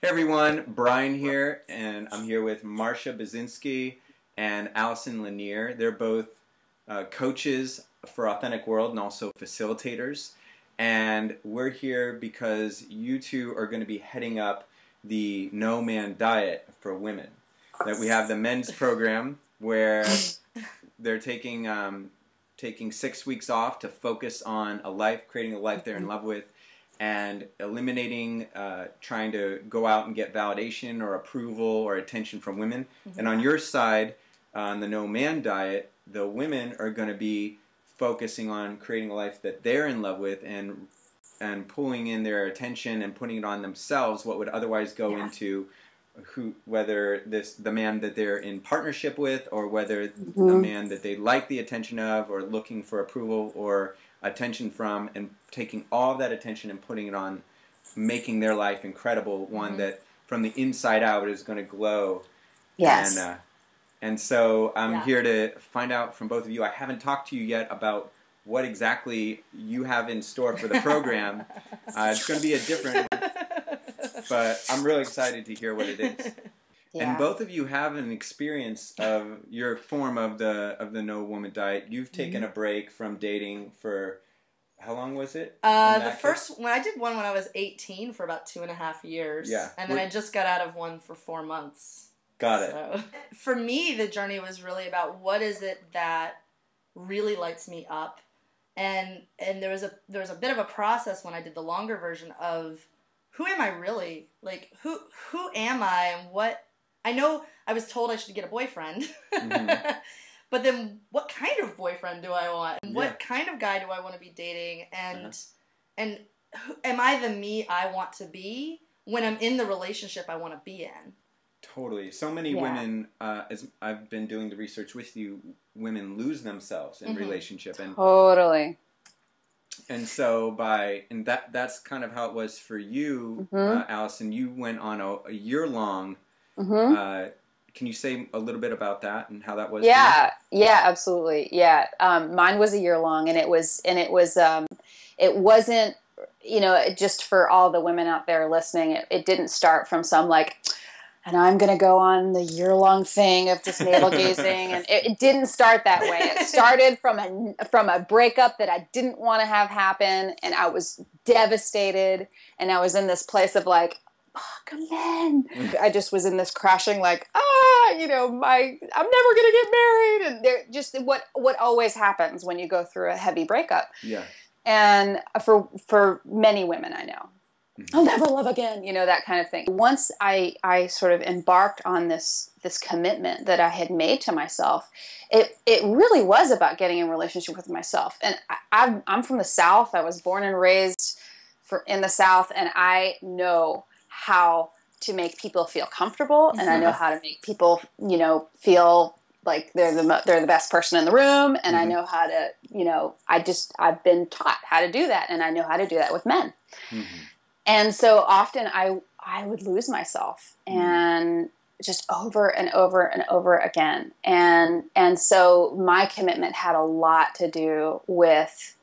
Hey everyone, Brian here, and I'm here with Marcia Bazinski and Allison Lanier. They're both coaches for Authentic World and also facilitators. And we're here because you two are going to be heading up the No Man Diet for women. That we have the men's program where they're taking 6 weeks off to focus on creating a life they're in love with, and eliminating trying to go out and get validation or approval or attention from women. Mm-hmm. And on your side, on the No Man Diet, the women are going to be focusing on creating a life that they're in love with and pulling in their attention and putting it on themselves, what would otherwise go into whether the man that they're in partnership with, or whether the man that they like the attention of or looking for approval or attention from, and taking all of that attention and putting it on making their life incredible, one that from the inside out is going to glow. Yes. And so I'm here to find out from both of you. I haven't talked to you yet about what exactly you have in store for the program. It's going to be a different one, but I'm really excited to hear what it is. Yeah. And both of you have an experience of your form of the No Woman Diet. You've taken a break from dating for, how long was it? When I did one when I was 18 for about 2.5 years. Yeah. And then I just got out of one for 4 months. Got it. For me, the journey was really about what is it that really lights me up. And there was a bit of a process when I did the longer version of who am I really? Like, who am I, and what... I know I was told I should get a boyfriend, but then what kind of boyfriend do I want? And what kind of guy do I want to be dating? And am I the me I want to be when I'm in the relationship I want to be in? Totally. So many women, as I've been doing the research with you, women lose themselves in relationship. And totally. And so that's kind of how it was for you, Allison. You went on a year-long... can you say a little bit about that and how that was? Yeah, absolutely. Yeah. Mine was a year long, and it wasn't, just for all the women out there listening, it didn't start from some and I'm going to go on the year-long thing of just navel gazing. And it didn't start that way. It started from a breakup that I didn't want to have happen. And I was devastated. And I was in this place of fuck men. I just was in this crashing I'm never going to get married. And they're just what always happens when you go through a heavy breakup. Yeah. And for many women I know. I'll never love again, that kind of thing. Once I sort of embarked on this commitment that I had made to myself, it really was about getting in a relationship with myself. And I'm from the South. I was born and raised in the South, and I know how to make people feel comfortable, and I know how to make people, feel like they're the best person in the room, and I know how to, I've been taught how to do that, and I know how to do that with men. And so often I would lose myself, and just over and over and over again. And so my commitment had a lot to do with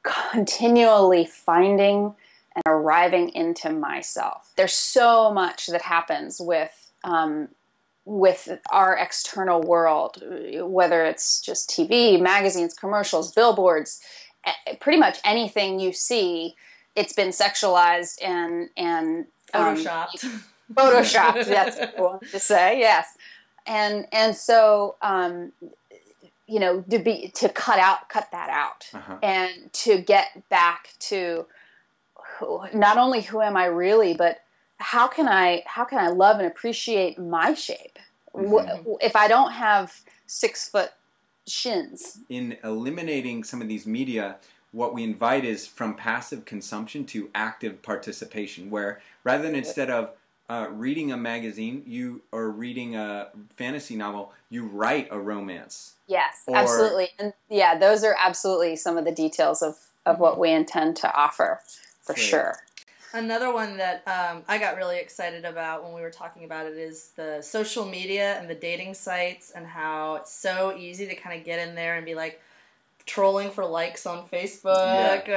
continually finding and arriving into myself. There's so much that happens with our external world, whether it's just TV, magazines, commercials, billboards, pretty much anything you see. It's been sexualized and photoshopped. Photoshopped, that's what I want to say, yes. And so to cut that out, and to get back to not only who am I really, but how can I love and appreciate my shape if I don't have 6-foot shins? In eliminating some of these media, what we invite is from passive consumption to active participation, where rather than instead of reading a magazine or reading a fantasy novel, you write a romance. Yes, absolutely. And those are absolutely some of the details of what we intend to offer, for sure. Another one that I got really excited about when we were talking about it is the social media and the dating sites, and how it's so easy to kind of get in there and be trolling for likes on Facebook,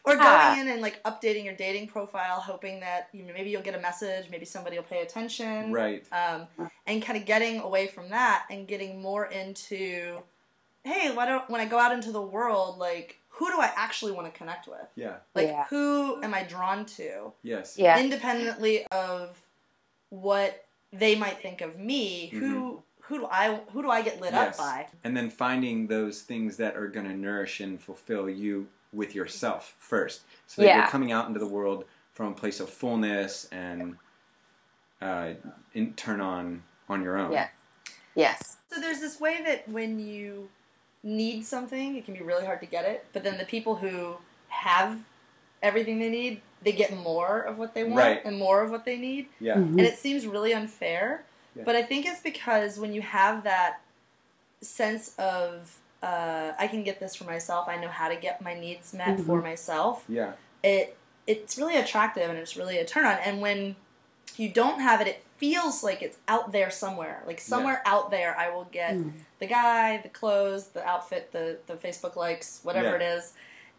or Or going in and like updating your dating profile, hoping that maybe you'll get a message, maybe somebody will pay attention. Right. And kind of getting away from that and getting more into, hey, when I go out into the world, like, who do I actually want to connect with? Yeah. Like, who am I drawn to? Yes. Yeah. Independently of what they might think of me, who do I get lit up by? And then finding those things that are going to nourish and fulfill you with yourself first, so that you're coming out into the world from a place of fullness and turn on your own. Yes. So there's this way that when you need something, it can be really hard to get it, but then the people who have everything they need, they get more of what they want and more of what they need. Yeah. And it seems really unfair, but I think it's because when you have that sense of I can get this for myself, I know how to get my needs met for myself. Yeah. It's really attractive and it's really a turn on. And when you don't have it, it feels like it's out there somewhere. Like somewhere out there I will get the guy, the clothes, the outfit, the Facebook likes, whatever it is.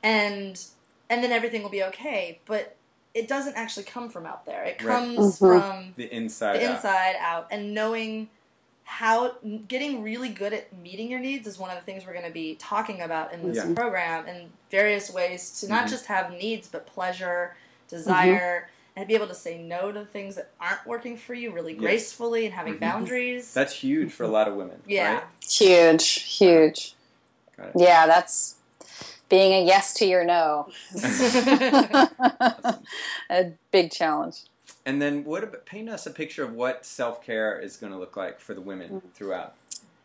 And then everything will be okay. But it doesn't actually come from out there. It comes from the inside out. And knowing getting really good at meeting your needs is one of the things we're going to be talking about in this program, and various ways to not just have needs, but pleasure, desire, and be able to say no to things that aren't working for you really gracefully and having boundaries. That's huge for a lot of women. Yeah. Right? Huge. Got it. Yeah, that's being a yes to your no. A big challenge. And then paint us a picture of what self-care is going to look like for the women throughout.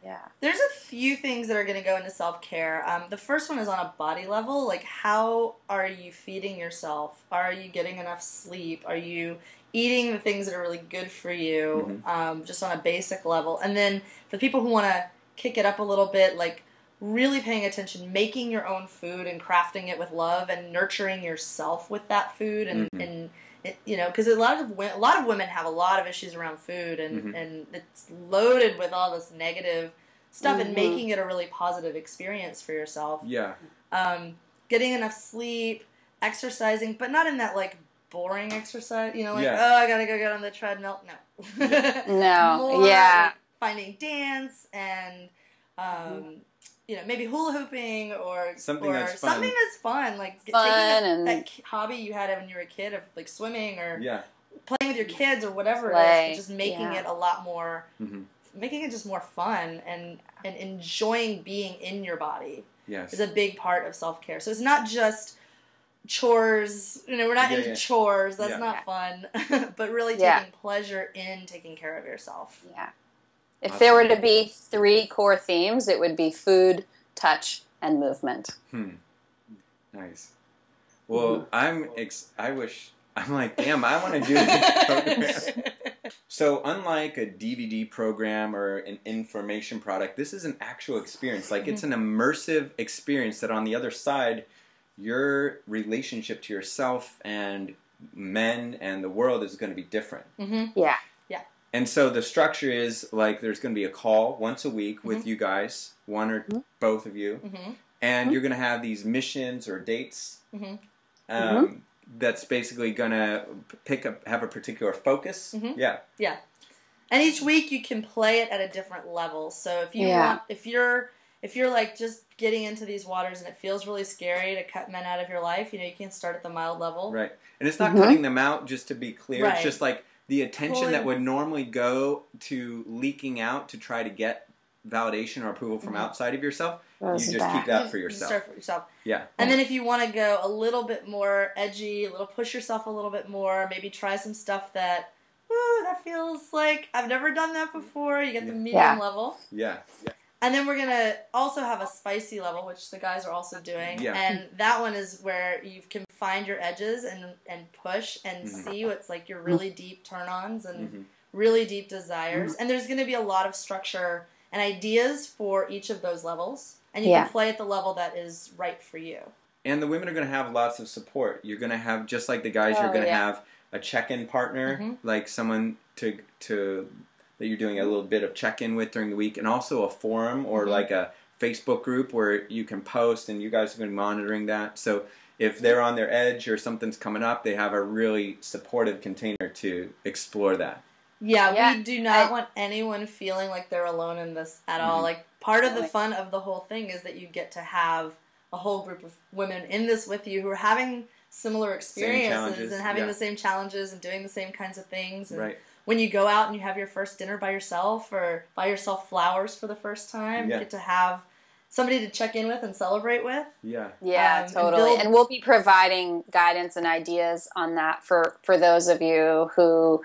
Yeah. There's a few things that are going to go into self-care. The first one is on a body level. Like, how are you feeding yourself? Are you getting enough sleep? Are you eating the things that are really good for you, just on a basic level? And then for people who want to kick it up a little bit, like really paying attention, making your own food and crafting it with love and nurturing yourself with that food and because a lot of women have a lot of issues around food, and it's loaded with all this negative stuff, and making it a really positive experience for yourself. Yeah. Getting enough sleep, exercising, but not in that like boring exercise. Oh, I gotta go get on the treadmill. No. No. More, like, finding dance and maybe hula hooping or something that's fun. Like taking that hobby you had when you were a kid of like swimming or playing with your kids or whatever it is, but just making it a lot more, making it just more fun and enjoying being in your body is a big part of self-care. So it's not just chores, we're not into chores, that's not fun, but really taking pleasure in taking care of yourself. Yeah. If there were to be 3 core themes, it would be food, touch, and movement. Nice. Well, I'm like, damn, I want to do this program. So unlike a DVD program or an information product, this is an actual experience. Like, it's an immersive experience that on the other side, your relationship to yourself and men and the world is going to be different. Yeah. And so the structure is, like, there's going to be a call once a week with you guys, one or both of you, and you're going to have these missions or dates that's basically going to have a particular focus. Yeah. And each week you can play it at a different level. So if you want, if you're like just getting into these waters and it feels really scary to cut men out of your life, you can start at the mild level. Right. And it's not cutting them out, just to be clear. Right. It's just like the attention that would normally go to leaking out to try to get validation or approval from outside of yourself, you just keep that for yourself. You start for yourself. Yeah. And then if you want to go a little bit more edgy, push yourself a little bit more, maybe try some stuff that, that feels like I've never done that before. You get the medium level. Yeah. And then we're going to also have a spicy level, which the guys are also doing. Yeah. And that one is where you can find your edges and push and see what's like your really deep turn-ons and really deep desires. And there's going to be a lot of structure and ideas for each of those levels. And you can play at the level that is right for you. And the women are going to have lots of support. You're going to have, just like the guys, you're going to have a check-in partner, like someone to that you're doing a little bit of check-in with during the week, and also a forum or like a Facebook group where you can post, and you guys are going to be monitoring that. So if they're on their edge or something's coming up, they have a really supportive container to explore that. Yeah, we do not want anyone feeling like they're alone in this at all. Like, part of the fun of the whole thing is that you get to have a whole group of women in this with you who are having similar experiences and having the same challenges and doing the same kinds of things. And when you go out and you have your first dinner by yourself or buy yourself flowers for the first time, you get to have somebody to check in with and celebrate with. Yeah, totally. And we'll be providing guidance and ideas on that for those of you who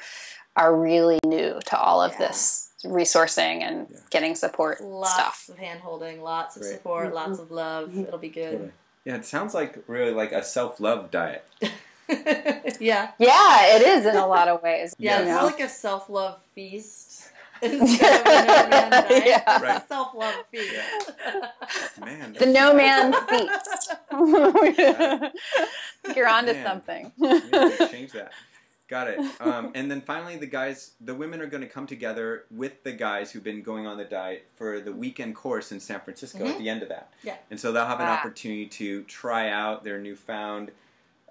are really new to all of this resourcing and getting support Lots of hand-holding, lots of support, lots of love. It'll be good. Totally. Yeah, it sounds like really like a self-love diet. Yeah, it is in a lot of ways. Yeah, it's more like a self-love feast. Instead of a no-man diet. It's a self-love feast. Man, the no-man feast. You're onto something. Change that. Got it. And then finally, the women are going to come together with the guys who've been going on the diet for the weekend course in San Francisco at the end of that. Yeah. And so they'll have an opportunity to try out their newfound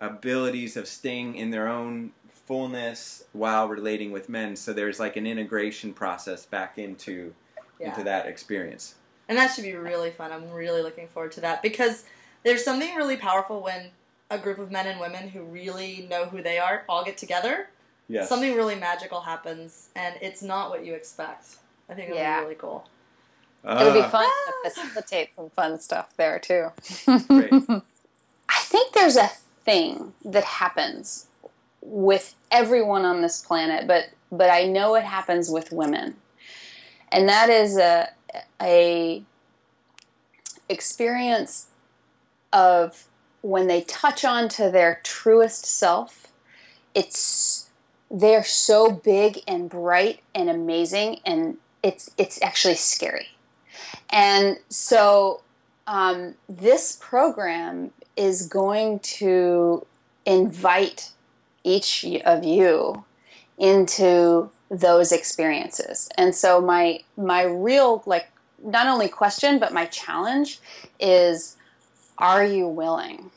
abilities of staying in their own fullness while relating with men. So there's like an integration process back into that experience. And that should be really fun. I'm really looking forward to that because there's something really powerful when a group of men and women who really know who they are all get together. Yes. Something really magical happens, and it's not what you expect. I think it'll be really cool. It'll be fun to facilitate some fun stuff there, too. Great. I think there's a thing that happens with everyone on this planet, but I know it happens with women. And that is a experience of when they touch on to their truest self, they're so big and bright and amazing, and it's actually scary. And so this program is going to invite each of you into those experiences. And so my real, not only question, but my challenge is, are you willing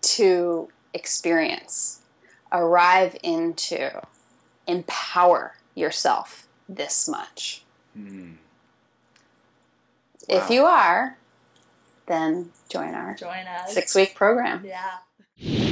to experience, arrive into, empower yourself this much? Wow. If you are, then join our 6-week program. Yeah.